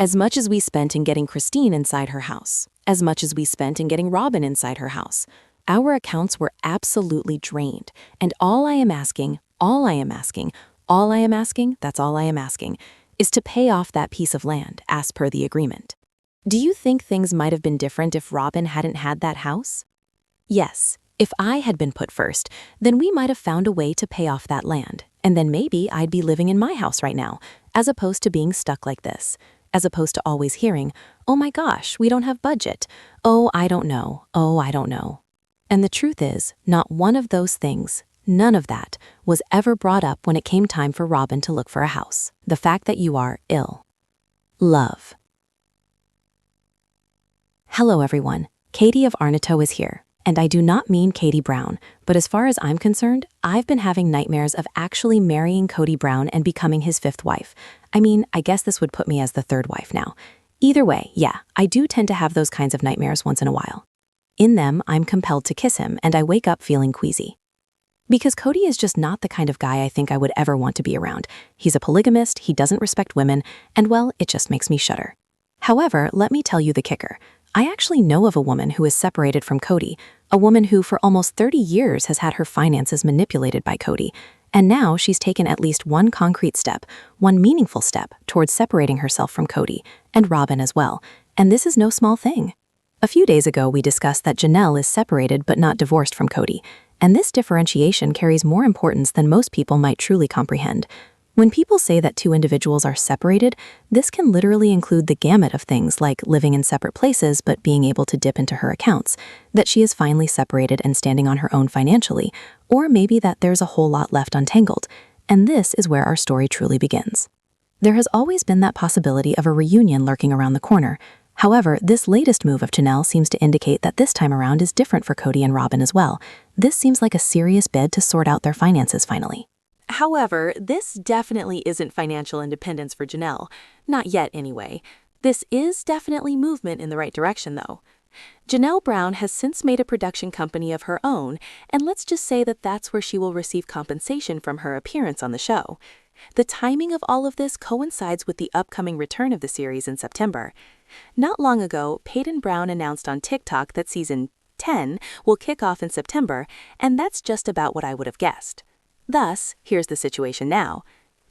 As much as we spent in getting Christine inside her house, as much as we spent in getting Robyn inside her house, our accounts were absolutely drained. And all I am asking, that's all I am asking, is to pay off that piece of land as per the agreement. Do you think things might have been different if Robyn hadn't had that house? Yes, if I had been put first, then we might have found a way to pay off that land, and then maybe I'd be living in my house right now, as opposed to being stuck like this, as opposed to always hearing, oh my gosh, we don't have budget, oh I don't know. And the truth is, not one of those things, none of that, was ever brought up when it came time for Robyn to look for a house. The fact that you are ill. Love. Hello everyone, Kody of Arnato is here. And I do not mean Kody Brown, but as far as I'm concerned, I've been having nightmares of actually marrying Kody Brown and becoming his fifth wife. I mean, I guess this would put me as the third wife now. Either way, yeah, I do tend to have those kinds of nightmares once in a while. In them, I'm compelled to kiss him and I wake up feeling queasy. Because Kody is just not the kind of guy I think I would ever want to be around. He's a polygamist, he doesn't respect women, and well, it just makes me shudder. However, let me tell you the kicker. I actually know of a woman who is separated from Kody, a woman who for almost 30 years has had her finances manipulated by Kody, and now she's taken at least one concrete step, one meaningful step towards separating herself from Kody, and Robyn as well, and this is no small thing. A few days ago we discussed that Janelle is separated but not divorced from Kody, and this differentiation carries more importance than most people might truly comprehend. When people say that two individuals are separated, this can literally include the gamut of things like living in separate places but being able to dip into her accounts, that she is finally separated and standing on her own financially, or maybe that there's a whole lot left untangled. And this is where our story truly begins. There has always been that possibility of a reunion lurking around the corner. However, this latest move of Janelle seems to indicate that this time around is different for Kody and Robyn as well. This seems like a serious bid to sort out their finances finally. However, this definitely isn't financial independence for Janelle. Not yet, anyway. This is definitely movement in the right direction, though. Janelle Brown has since made a production company of her own, and let's just say that that's where she will receive compensation from her appearance on the show. The timing of all of this coincides with the upcoming return of the series in September. Not long ago, Peyton Brown announced on TikTok that Season 10 will kick off in September, and that's just about what I would have guessed. Thus, here's the situation now.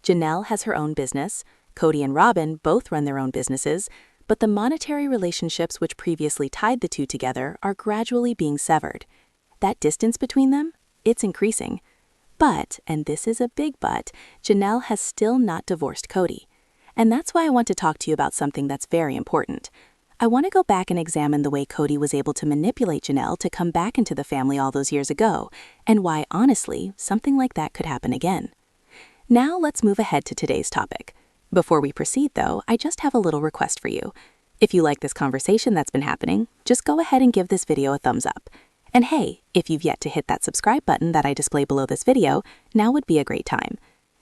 Janelle has her own business, Kody and Robyn both run their own businesses, but the monetary relationships which previously tied the two together are gradually being severed. That distance between them, it's increasing. But, and this is a big but, Janelle has still not divorced Kody. And that's why I want to talk to you about something that's very important. I want to go back and examine the way Kody was able to manipulate Janelle to come back into the family all those years ago, and why, honestly, something like that could happen again. Now let's move ahead to today's topic. Before we proceed, though, I just have a little request for you. If you like this conversation that's been happening, just go ahead and give this video a thumbs up. And hey, if you've yet to hit that subscribe button that I display below this video, now would be a great time.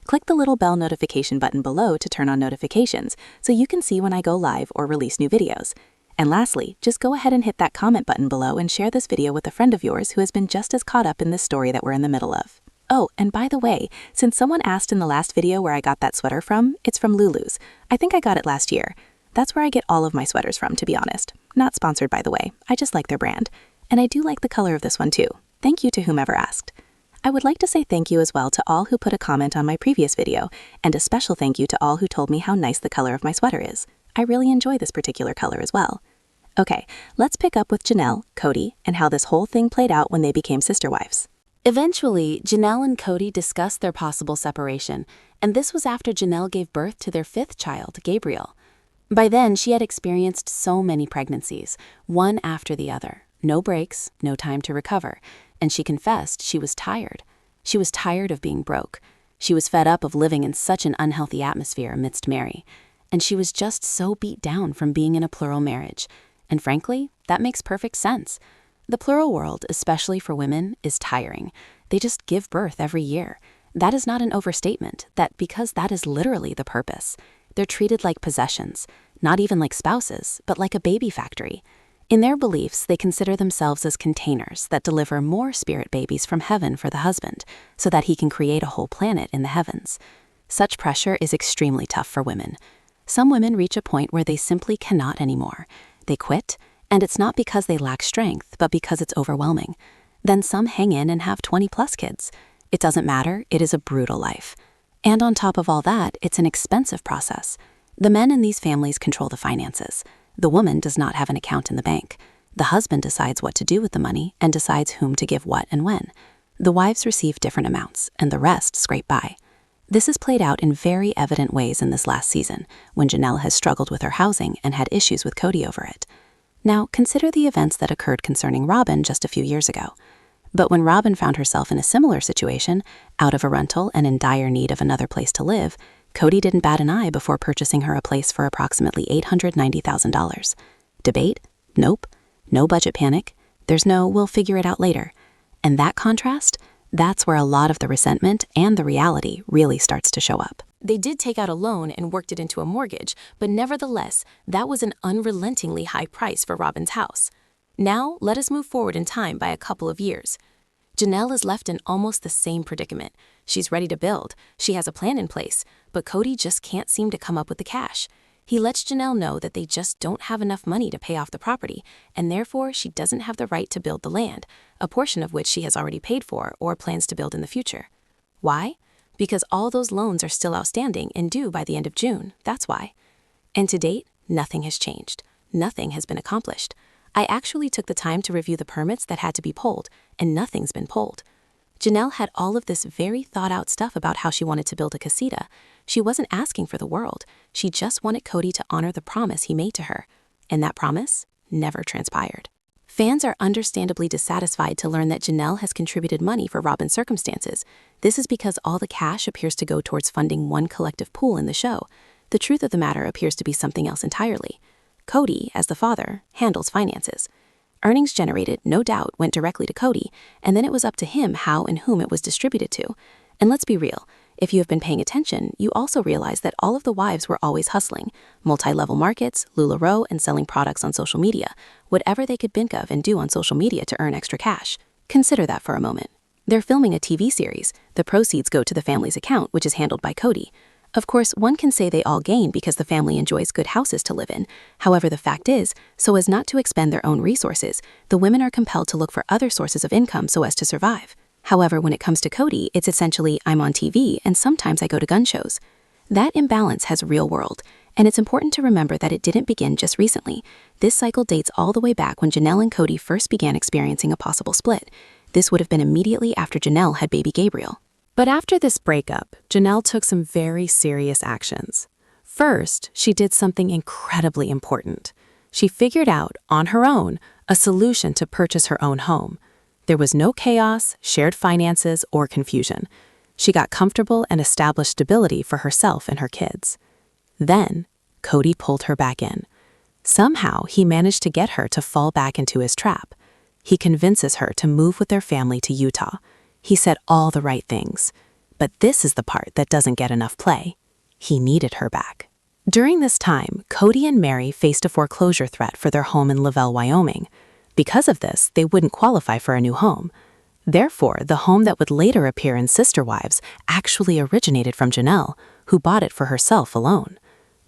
Click the little bell notification button below to turn on notifications so you can see when I go live or release new videos. And lastly, just go ahead and hit that comment button below and share this video with a friend of yours who has been just as caught up in this story that we're in the middle of. Oh, and by the way, since someone asked in the last video where I got that sweater from, it's from Lulu's. I think I got it last year. That's where I get all of my sweaters from, to be honest. Not sponsored, by the way. I just like their brand. And I do like the color of this one too. Thank you to whomever asked. I would like to say thank you as well to all who put a comment on my previous video, and a special thank you to all who told me how nice the color of my sweater is. I really enjoy this particular color as well. Okay, let's pick up with Janelle, Kody, and how this whole thing played out when they became sister wives. Eventually, Janelle and Kody discussed their possible separation, and this was after Janelle gave birth to their fifth child, Gabriel. By then, she had experienced so many pregnancies, one after the other. No breaks, no time to recover, and she confessed she was tired. She was tired of being broke. She was fed up of living in such an unhealthy atmosphere amidst Mary, and she was just so beat down from being in a plural marriage. And frankly, that makes perfect sense. The plural world, especially for women, is tiring. They just give birth every year. That is not an overstatement, because that is literally the purpose. They're treated like possessions, not even like spouses, but like a baby factory. In their beliefs, they consider themselves as containers that deliver more spirit babies from heaven for the husband, so that he can create a whole planet in the heavens. Such pressure is extremely tough for women. Some women reach a point where they simply cannot anymore. They quit, and it's not because they lack strength, but because it's overwhelming. Then some hang in and have 20+ kids. It doesn't matter, it is a brutal life. And on top of all that, it's an expensive process. The men in these families control the finances. The woman does not have an account in the bank. The husband decides what to do with the money and decides whom to give what and when. The wives receive different amounts, and the rest scrape by. This is played out in very evident ways in this last season, when Janelle has struggled with her housing and had issues with Kody over it. Now, consider the events that occurred concerning Robyn just a few years ago. But when Robyn found herself in a similar situation, out of a rental and in dire need of another place to live, Kody didn't bat an eye before purchasing her a place for approximately $890,000. Debate? Nope. No budget panic. There's no, we'll figure it out later. And that contrast? That's where a lot of the resentment and the reality really starts to show up. They did take out a loan and worked it into a mortgage, but nevertheless, that was an unrelentingly high price for Robyn's house. Now, let us move forward in time by a couple of years. Janelle is left in almost the same predicament. She's ready to build, she has a plan in place, but Kody just can't seem to come up with the cash. He lets Janelle know that they just don't have enough money to pay off the property, and therefore she doesn't have the right to build the land, a portion of which she has already paid for or plans to build in the future. Why? Because all those loans are still outstanding and due by the end of June, that's why. And to date, nothing has changed. Nothing has been accomplished. I actually took the time to review the permits that had to be pulled, and nothing's been pulled. Janelle had all of this very thought-out stuff about how she wanted to build a casita. She wasn't asking for the world. She just wanted Kody to honor the promise he made to her. And that promise never transpired. Fans are understandably dissatisfied to learn that Janelle has contributed money for Robyn's circumstances. This is because all the cash appears to go towards funding one collective pool in the show. The truth of the matter appears to be something else entirely. Kody, as the father, handles finances. Earnings generated, no doubt, went directly to Kody, and then it was up to him how and whom it was distributed to. And let's be real, if you have been paying attention, you also realize that all of the wives were always hustling. Multi-level markets, LuLaRoe, and selling products on social media, whatever they could think of and do on social media to earn extra cash. Consider that for a moment. They're filming a TV series. The proceeds go to the family's account, which is handled by Kody. Of course, one can say they all gain because the family enjoys good houses to live in. However, the fact is, so as not to expend their own resources, the women are compelled to look for other sources of income so as to survive. However, when it comes to Kody, it's essentially, I'm on TV and sometimes I go to gun shows. That imbalance has real world, and it's important to remember that it didn't begin just recently. This cycle dates all the way back when Janelle and Kody first began experiencing a possible split. This would have been immediately after Janelle had baby Gabriel. But after this breakup, Janelle took some very serious actions. First, she did something incredibly important. She figured out, on her own, a solution to purchase her own home. There was no chaos, shared finances, or confusion. She got comfortable and established stability for herself and her kids. Then, Kody pulled her back in. Somehow, he managed to get her to fall back into his trap. He convinces her to move with their family to Utah. He said all the right things. But this is the part that doesn't get enough play. He needed her back. During this time, Kody and Mary faced a foreclosure threat for their home in Lavelle, Wyoming. Because of this, they wouldn't qualify for a new home. Therefore, the home that would later appear in Sister Wives actually originated from Janelle, who bought it for herself alone.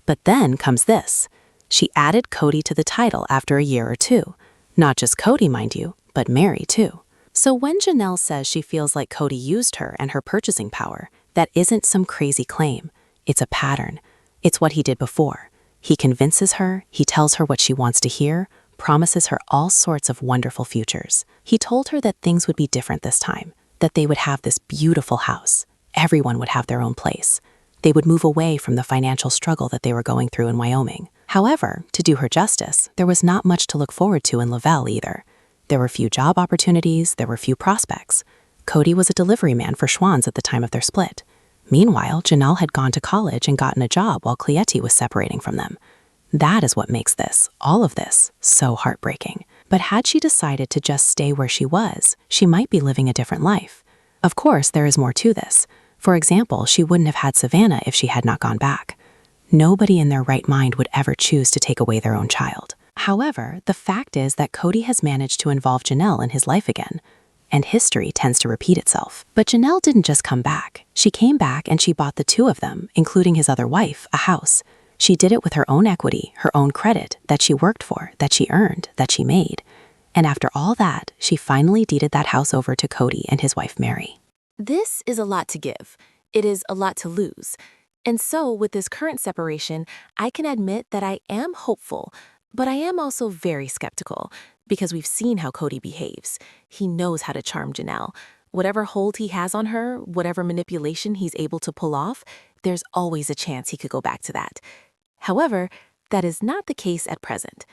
But then comes this. She added Kody to the title after a year or two. Not just Kody, mind you, but Mary too. So when Janelle says she feels like Kody used her and her purchasing power, that isn't some crazy claim. It's a pattern. It's what he did before. He convinces her, he tells her what she wants to hear, promises her all sorts of wonderful futures. He told her that things would be different this time, that they would have this beautiful house. Everyone would have their own place. They would move away from the financial struggle that they were going through in Wyoming. However, to do her justice, there was not much to look forward to in Lavelle either. There were few job opportunities, there were few prospects. Kody was a delivery man for Schwann's at the time of their split. Meanwhile, Janelle had gone to college and gotten a job while Cleety was separating from them. That is what makes this, all of this, so heartbreaking. But had she decided to just stay where she was, she might be living a different life. Of course, there is more to this. For example, she wouldn't have had Savannah if she had not gone back. Nobody in their right mind would ever choose to take away their own child. However, the fact is that Kody has managed to involve Janelle in his life again, and history tends to repeat itself. But Janelle didn't just come back. She came back and she bought the two of them, including his other wife, a house. She did it with her own equity, her own credit, that she worked for, that she earned, that she made. And after all that, she finally deeded that house over to Kody and his wife Mary. This is a lot to give. It is a lot to lose. And so, with this current separation, I can admit that I am hopeful, but I am also very skeptical because we've seen how Kody behaves. He knows how to charm Janelle. Whatever hold he has on her, whatever manipulation he's able to pull off, there's always a chance he could go back to that. However, that is not the case at present.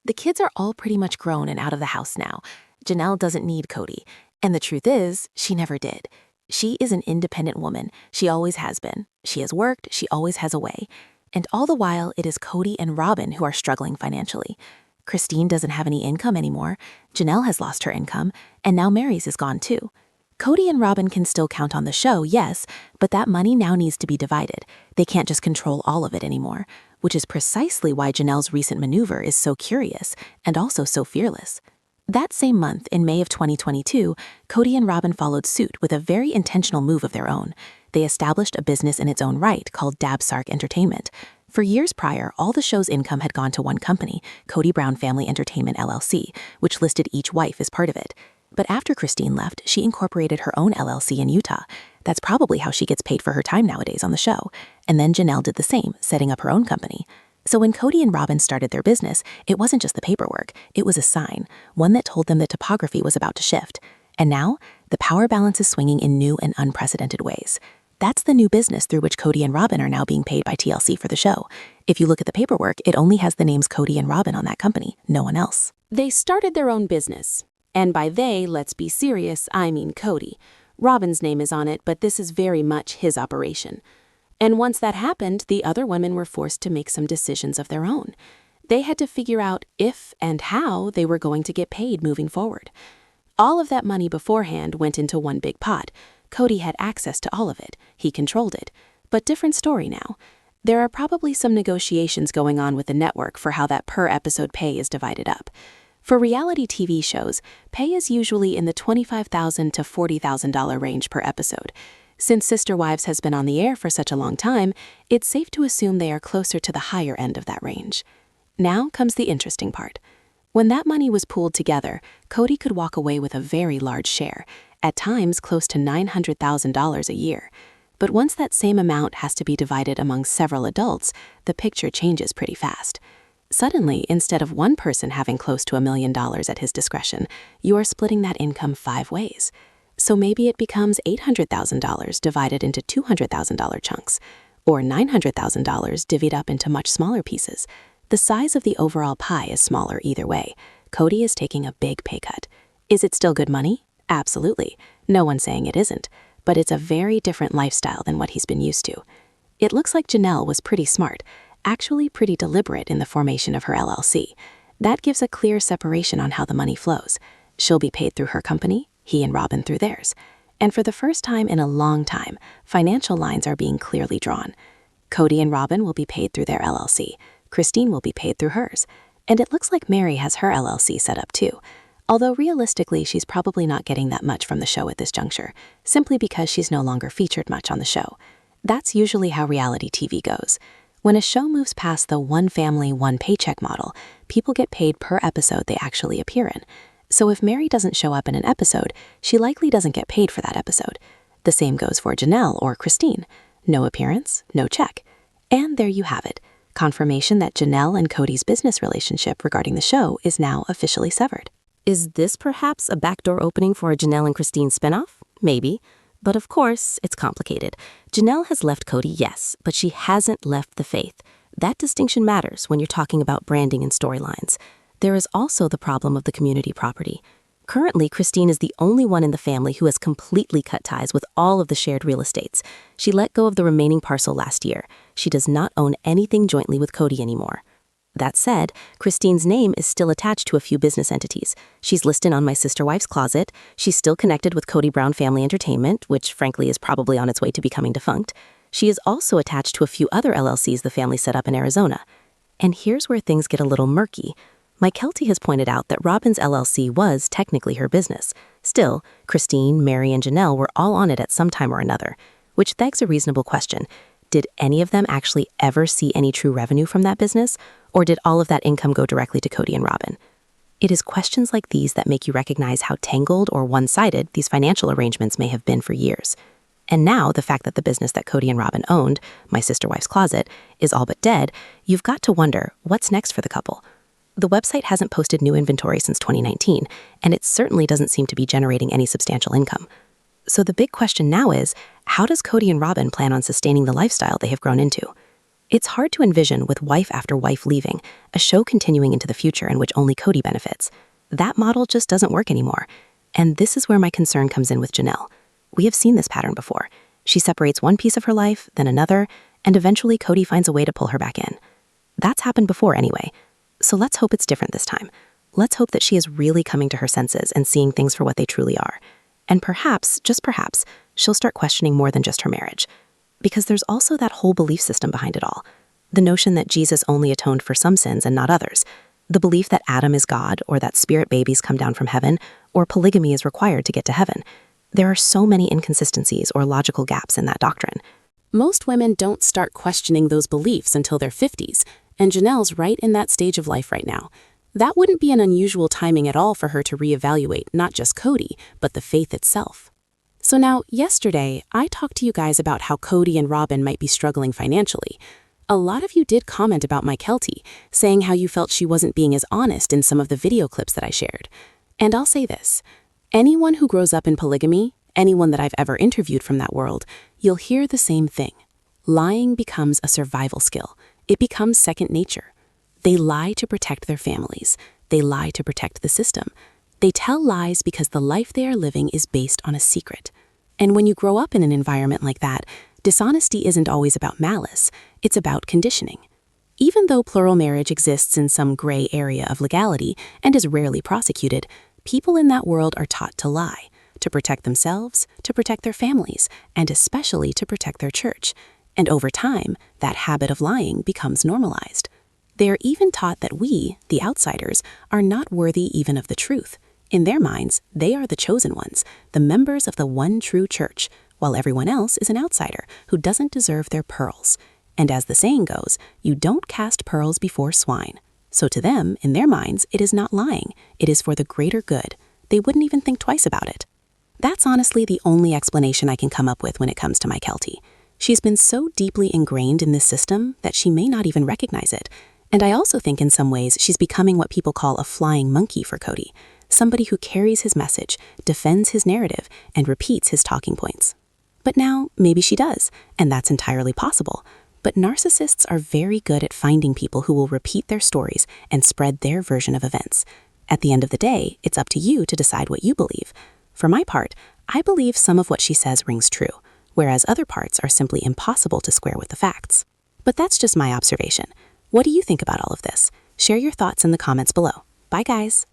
The kids are all pretty much grown and out of the house now. Janelle doesn't need Kody, and the truth is, she never did. She is an independent woman. She always has been. She has worked. She always has a way. And all the while, it is Kody and Robyn who are struggling financially. Christine doesn't have any income anymore. Janelle has lost her income. And now Mary's is gone too. Kody and Robyn can still count on the show, yes, but that money now needs to be divided. They can't just control all of it anymore, which is precisely why Janelle's recent maneuver is so curious and also so fearless. That same month, in May of 2022, Kody and Robyn followed suit with a very intentional move of their own. They established a business in its own right called Dabsark Entertainment. For years prior, all the show's income had gone to one company, Kody Brown Family Entertainment LLC, which listed each wife as part of it. But after Christine left, she incorporated her own LLC in Utah. That's probably how she gets paid for her time nowadays on the show. And then Janelle did the same, setting up her own company. So when Kody and Robyn started their business, it wasn't just the paperwork, it was a sign, one that told them the topography was about to shift. And now, the power balance is swinging in new and unprecedented ways. That's the new business through which Kody and Robyn are now being paid by TLC for the show. If you look at the paperwork, it only has the names Kody and Robyn on that company, no one else. They started their own business. And by they, let's be serious, I mean Kody. Robyn's name is on it, but this is very much his operation. And once that happened, the other women were forced to make some decisions of their own. They had to figure out if and how they were going to get paid moving forward. All of that money beforehand went into one big pot. Kody had access to all of it. He controlled it. But different story now. There are probably some negotiations going on with the network for how that per-episode pay is divided up. For reality TV shows, pay is usually in the $25,000 to $40,000 range per episode. Since Sister Wives has been on the air for such a long time, it's safe to assume they are closer to the higher end of that range. Now comes the interesting part. When that money was pooled together, Kody could walk away with a very large share, at times close to $900,000 a year. But once that same amount has to be divided among several adults, the picture changes pretty fast. Suddenly, instead of one person having close to $1 million at his discretion, you are splitting that income 5 ways. So maybe it becomes $800,000 divided into $200,000 chunks, or $900,000 divvied up into much smaller pieces. The size of the overall pie is smaller either way. Kody is taking a big pay cut. Is it still good money? Absolutely. No one's saying it isn't, but it's a very different lifestyle than what he's been used to. It looks like Janelle was pretty smart, actually pretty deliberate in the formation of her LLC. That gives a clear separation on how the money flows. She'll be paid through her company, he and Robyn through theirs. And for the first time in a long time, financial lines are being clearly drawn. Kody and Robyn will be paid through their LLC. Christine will be paid through hers. And it looks like Mary has her LLC set up too. Although realistically, she's probably not getting that much from the show at this juncture, simply because she's no longer featured much on the show. That's usually how reality TV goes. When a show moves past the one family, one paycheck model, people get paid per episode they actually appear in. So if Mary doesn't show up in an episode, she likely doesn't get paid for that episode. The same goes for Janelle or Christine. No appearance, no check. And there you have it. Confirmation that Janelle and Kody's business relationship regarding the show is now officially severed. Is this perhaps a backdoor opening for a Janelle and Christine spinoff? Maybe. But of course, it's complicated. Janelle has left Kody, yes, but she hasn't left the faith. That distinction matters when you're talking about branding and storylines. There is also the problem of the community property. Currently, Christine is the only one in the family who has completely cut ties with all of the shared real estates. She let go of the remaining parcel last year. She does not own anything jointly with Kody anymore. That said, Christine's name is still attached to a few business entities. She's listed on My Sister Wife's Closet. She's still connected with Kody Brown Family Entertainment, which frankly is probably on its way to becoming defunct. She is also attached to a few other LLCs the family set up in Arizona. And here's where things get a little murky. Mike Kelty has pointed out that Robyn's LLC was technically her business. Still, Christine, Mary, and Janelle were all on it at some time or another, which begs a reasonable question. Did any of them actually ever see any true revenue from that business? Or did all of that income go directly to Kody and Robyn? It is questions like these that make you recognize how tangled or one-sided these financial arrangements may have been for years. And now, the fact that the business that Kody and Robyn owned, My Sister Wife's Closet, is all but dead, you've got to wonder, what's next for the couple? The website hasn't posted new inventory since 2019, and it certainly doesn't seem to be generating any substantial income. So the big question now is, how does Kody and Robyn plan on sustaining the lifestyle they have grown into? It's hard to envision, with wife after wife leaving, a show continuing into the future in which only Kody benefits. That model just doesn't work anymore. And this is where my concern comes in with Janelle. We have seen this pattern before. She separates one piece of her life, then another, and eventually Kody finds a way to pull her back in. That's happened before anyway. So let's hope it's different this time. Let's hope that she is really coming to her senses and seeing things for what they truly are. And perhaps, just perhaps, she'll start questioning more than just her marriage. Because there's also that whole belief system behind it all. The notion that Jesus only atoned for some sins and not others. The belief that Adam is God, or that spirit babies come down from heaven, or polygamy is required to get to heaven. There are so many inconsistencies or logical gaps in that doctrine. Most women don't start questioning those beliefs until their 50s, and Janelle's right in that stage of life right now. That wouldn't be an unusual timing at all for her to reevaluate not just Kody, but the faith itself. So now, yesterday, I talked to you guys about how Kody and Robyn might be struggling financially. A lot of you did comment about my Kelty, saying how you felt she wasn't being as honest in some of the video clips that I shared. And I'll say this, anyone who grows up in polygamy, anyone that I've ever interviewed from that world, you'll hear the same thing. Lying becomes a survival skill. It becomes second nature. They lie to protect their families. They lie to protect the system. They tell lies because the life they are living is based on a secret. And when you grow up in an environment like that, dishonesty isn't always about malice. It's about conditioning. Even though plural marriage exists in some gray area of legality and is rarely prosecuted, people in that world are taught to lie, to protect themselves, to protect their families, and especially to protect their church. And over time, that habit of lying becomes normalized. They are even taught that we, the outsiders, are not worthy even of the truth. In their minds, they are the chosen ones, the members of the one true church, while everyone else is an outsider who doesn't deserve their pearls. And as the saying goes, you don't cast pearls before swine. So to them, in their minds, it is not lying. It is for the greater good. They wouldn't even think twice about it. That's honestly the only explanation I can come up with when it comes to my Kelty. She's been so deeply ingrained in this system that she may not even recognize it. And I also think in some ways she's becoming what people call a flying monkey for Kody, somebody who carries his message, defends his narrative, and repeats his talking points. But now, maybe she does, and that's entirely possible. But narcissists are very good at finding people who will repeat their stories and spread their version of events. At the end of the day, it's up to you to decide what you believe. For my part, I believe some of what she says rings true, whereas other parts are simply impossible to square with the facts. But that's just my observation. What do you think about all of this? Share your thoughts in the comments below. Bye, guys.